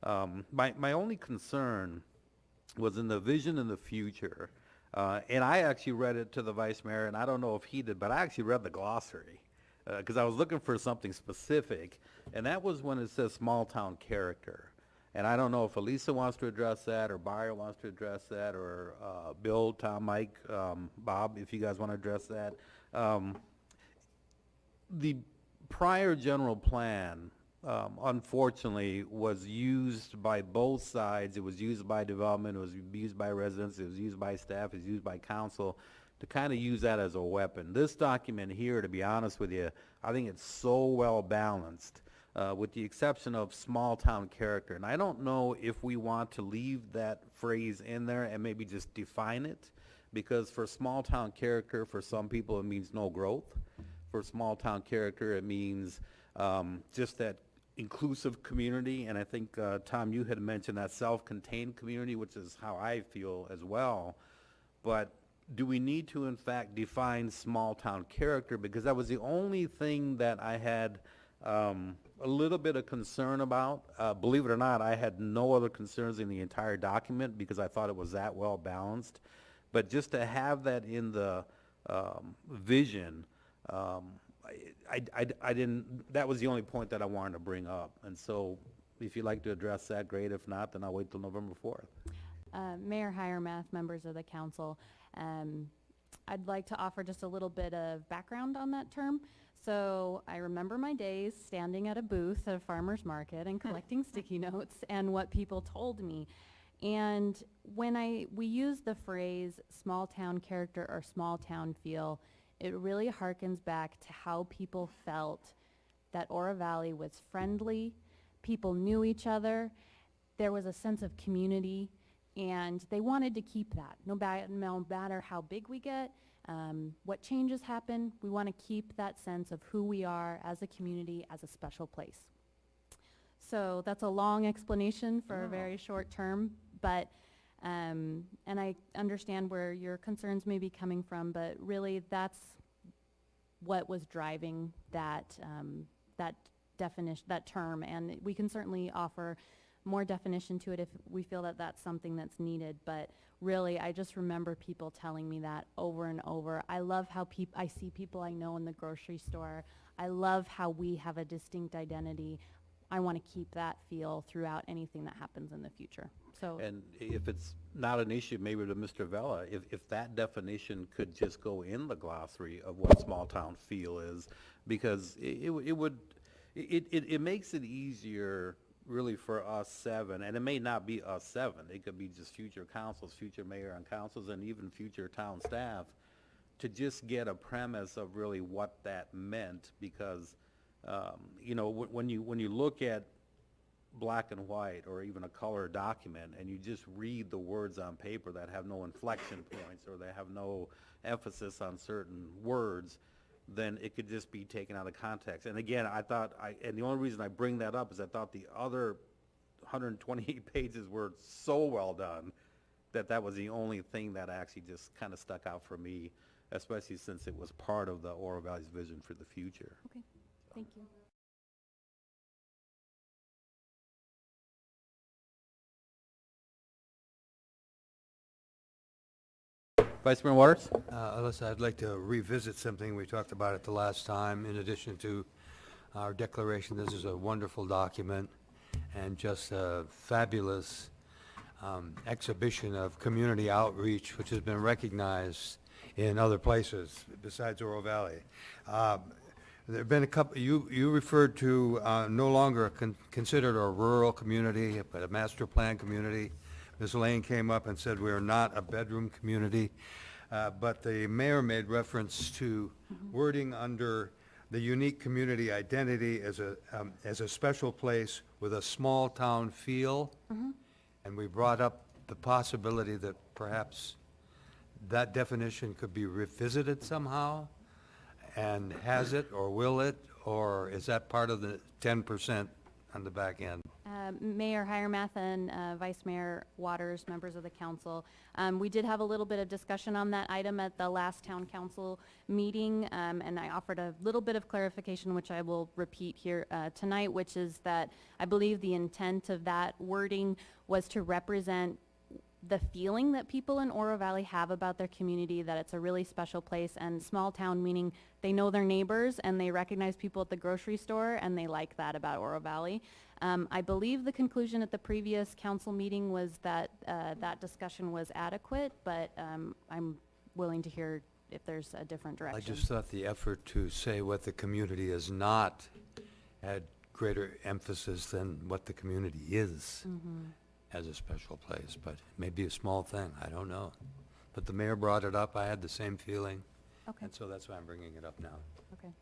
My only concern was in the vision in the future. And I actually read it to the vice mayor, and I don't know if he did, but I actually read the glossary because I was looking for something specific, and that was when it says small town character. And I don't know if Elisa wants to address that, or Bayer wants to address that, or Bill, Tom, Mike, Bob, if you guys want to address that. Um, the prior general plan, unfortunately, was used by both sides. It was used by development, it was used by residents, it was used by staff, it was used by council to kind of use that as a weapon. This document here, to be honest with you, I think it's so well balanced, with the exception of small town character. And I don't know if we want to leave that phrase in there and maybe just define it, because for small town character, for some people, it means no growth. For small town character, it means just that inclusive community. And I think, Tom, you had mentioned that self-contained community, which is how I feel as well. But do we need to, in fact, define small town character? Because that was the only thing that I had a little bit of concern about. Believe it or not, I had no other concerns in the entire document because I thought it was that well balanced. But just to have that in the vision, um, I didn't, that was the only point that I wanted to bring up. And so if you'd like to address that, great. If not, then I'll wait till November 4th. Mayor Hiremath, members of the council, um, I'd like to offer just a little bit of background on that term. So I remember my days standing at a booth at a farmer's market and collecting sticky notes and what people told me. And when we use the phrase small town character or small town feel, it really harkens back to how people felt that Oro Valley was friendly, people knew each other, there was a sense of community, and they wanted to keep that. No matter how big we get, what changes happen, we want to keep that sense of who we are as a community, as a special place. So that's a long explanation for a very short term, but, and I understand where your concerns may be coming from, but really that's what was driving that, that definition, that term, and we can certainly offer more definition to it if we feel that that's something that's needed. But really, I just remember people telling me that over and over. I love how I see people I know in the grocery store. I love how we have a distinct identity. I want to keep that feel throughout anything that happens in the future. So, And if it's not an issue, maybe to Mr. Vella, if that definition could just go in the glossary of what small town feel is, because it would, it makes it easier really for us seven, and it may not be us seven, it could be just future councils, future mayor and councils, and even future town staff, to just get a premise of really what that meant, because, you know, when you look at black and white or even a color document and you just read the words on paper that have no inflection points or they have no emphasis on certain words, then it could just be taken out of context. And again, and the only reason I bring that up is I thought the other 128 pages were so well done that that was the only thing that actually just kind of stuck out for me, especially since it was part of the Oro Valley's vision for the future. okay, thank you. Vice Mayor Waters? Alyssa, I'd like to revisit something we talked about at the last time. In addition to our declaration, this is a wonderful document and just a fabulous exhibition of community outreach, which has been recognized in other places besides Oro Valley. There have been a couple, you referred to no longer considered a rural community, but a master plan community. Ms. Lane came up and said we are not a bedroom community, but the mayor made reference to wording under the unique community identity as a special place with a small town feel. And we brought up the possibility that perhaps that definition could be revisited somehow. And has it, or will it, or is that part of the 10% on the back end? Mayor Hiremath and Vice Mayor Waters, members of the council. We did have a little bit of discussion on that item at the last town council meeting, and I offered a little bit of clarification, which I will repeat here tonight, which is that I believe the intent of that wording was to represent the feeling that people in Oro Valley have about their community, that it's a really special place, and small town meaning they know their neighbors and they recognize people at the grocery store, and they like that about Oro Valley. I believe the conclusion at the previous council meeting was that that discussion was adequate, but I'm willing to hear if there's a different direction. I just thought the effort to say what the community is not had greater emphasis than what the community is as a special place, but maybe a small thing, I don't know. But the mayor brought it up, I had the same feeling, Okay, and so that's why I'm bringing it up now. okay.